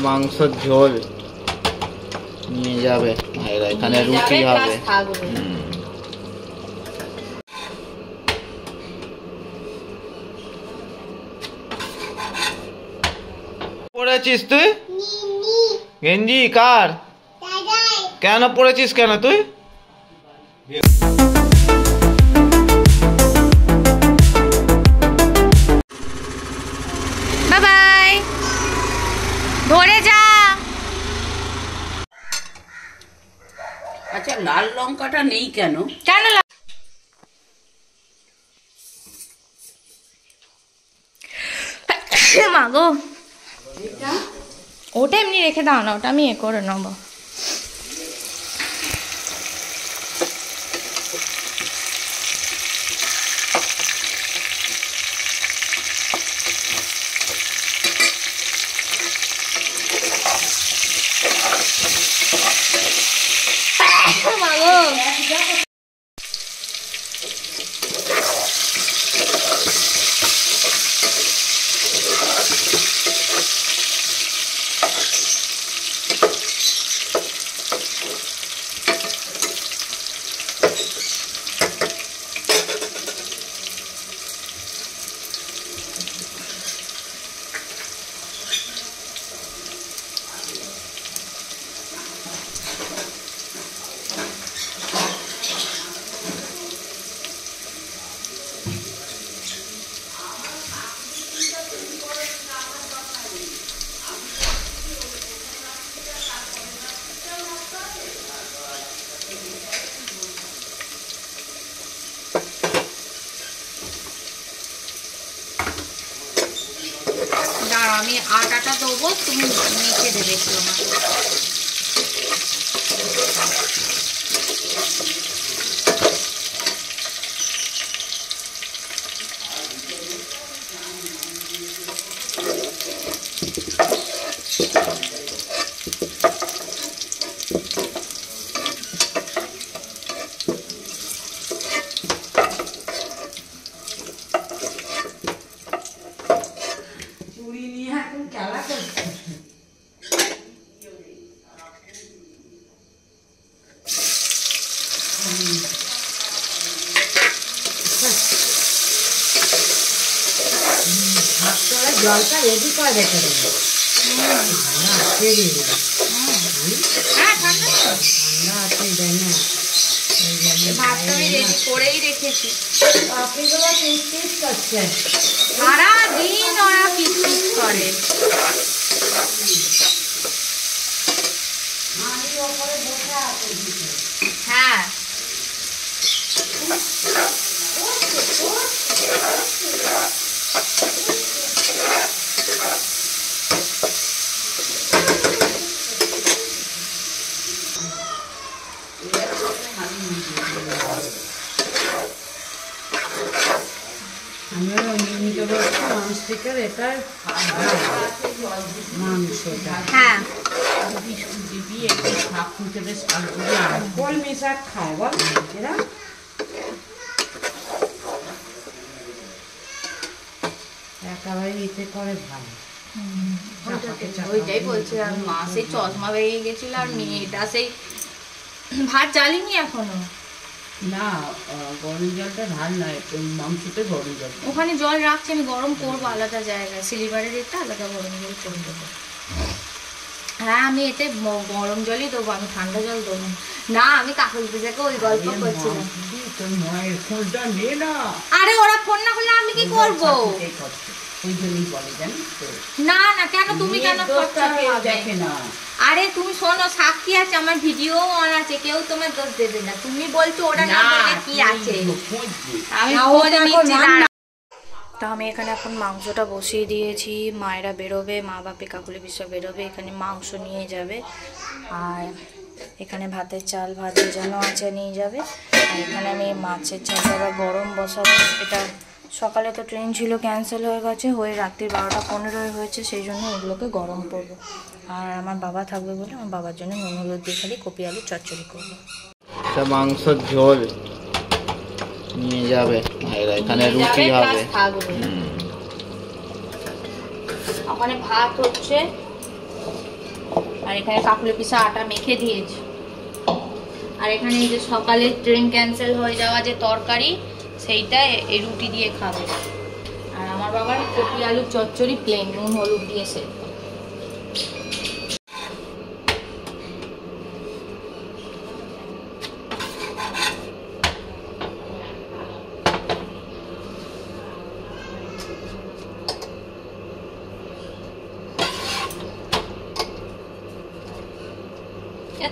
মাংসের ঝোল নিয়ে যাবে, এখানে রুটি হবে। পড়েছিস তুই গেঞ্জি কার? কেন পড়েছিস কেন তুই? বাই ধরে যা। আচ্ছা লাল লঙ্কাটা নেই কেন? কেন মা গো, ওটা এমনি রেখে দাও না, ওটা আমি এ করে নেবো। আমি আটাটা দেবো, তুমি মেখে দেবে একটু আমাকে। জলটা রেডি করে রেখে দেবো। ভাতটা আমি রেডি করেই রেখেছি। পাপড়িগুলো পিস করছে, সারাদিন ওরা পিস করে। হ্যাঁ মাংসটা হ্যাঁ কলমি শাক খায় বল এরা। একেবারে ইতে করে ভালো। ওইটাই বলছি, আর মা সেই চশমা বেরিয়ে গেছিল, আর মেয়েটা সেই ভাত জ্বালিনি এখনো। না গরম জলটা ঢাল নয়, মাংসতে গরম জল। ওখানে জল রাখছি, আমি গরম করবো আলাদা জায়গায়, সিলিভারের একটা আলাদা গরম জল করে দেবো। হ্যাঁ আমি এতে গরম জলই দেবো, আমি ঠান্ডা জল দেবো না। আমি কাকুল পূজাকে ওই গল্প করছিলাম। আরে ওরা ফোন না করলে আমি কি করবো? না না কেন, তুমি কেন দেখে না? আরে তুমি শোনো, সাক্ষী আছে, আমার ভিডিও অন আছে, কেউ তোমার দোষ দেবে না। তুমি বলছো ওরা না বলে কি আছে, আমি খোঁজ নিচ্ছি না। তো আমি এখানে এখন মাংসটা বসিয়ে দিয়েছি, মায়েরা বেরোবে, মা বাপি কাকুলি বিশ্ব বেরোবে, এখানে মাংস নিয়ে যাবে। আর এখানে ভাতের চাল ভাতের জন্য আছে নিয়ে যাবে। আর এখানে আমি মাছের চালটা আবার গরম বসাবো। এটা সকালে তো ট্রেন ছিল, ক্যান্সেল হয়ে গেছে, হয়ে রাত্রি 12টা 15 হয়েছে, সেই জন্য এগুলোকে গরম করবো। আর আমার বাবা থাকবে বলে আমার বাবার জন্য নুন হলুদ দিয়ে খালি কপি আলু চচ্চড়ি করবো। মাংসের ঝোল নিয়ে যাবে, এখানে রুটি হবে। ওখানে ভাত হচ্ছে, আর এখানে কাকুলে পিসা আটা মেখে দিয়েছে। আর এখানে এই যে সকালে ট্রেন ক্যান্সেল হয়ে যাওয়া যে তরকারি, সেইটা এই রুটি দিয়ে খাবে। আর আমার বাবার কপি আলুর চচ্চড়ি প্লেন, নুন হলুদ দিয়ে সেদ্ধ।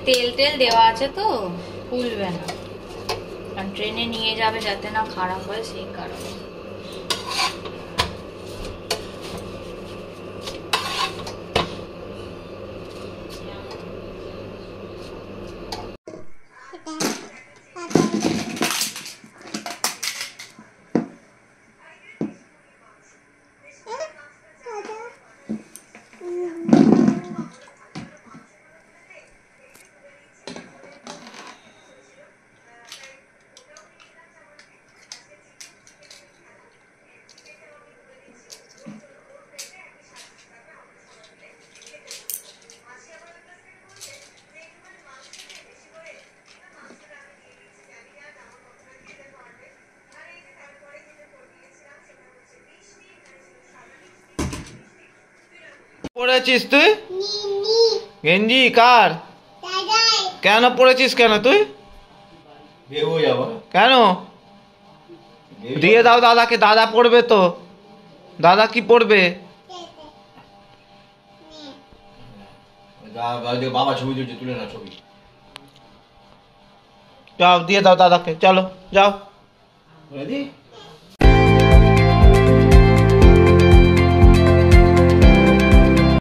তেল টেল দেওয়া আছে তো ফুলবে না, কারণ ট্রেনে নিয়ে যাবে যাতে না খারাপ হয় সেই কারণে। পড়েছিস তুই গেঞ্জি কার? কেন পড়েছিস কেন তুই? কেন? দিয়ে দাও দাদাকে, দাদা পড়বে তো। দাদা কি পড়বে? বাবা ছবি তুলছে, তুলে না ছবি। যাও দিয়ে দাও দাদাকে, চলো যাও। রেডি?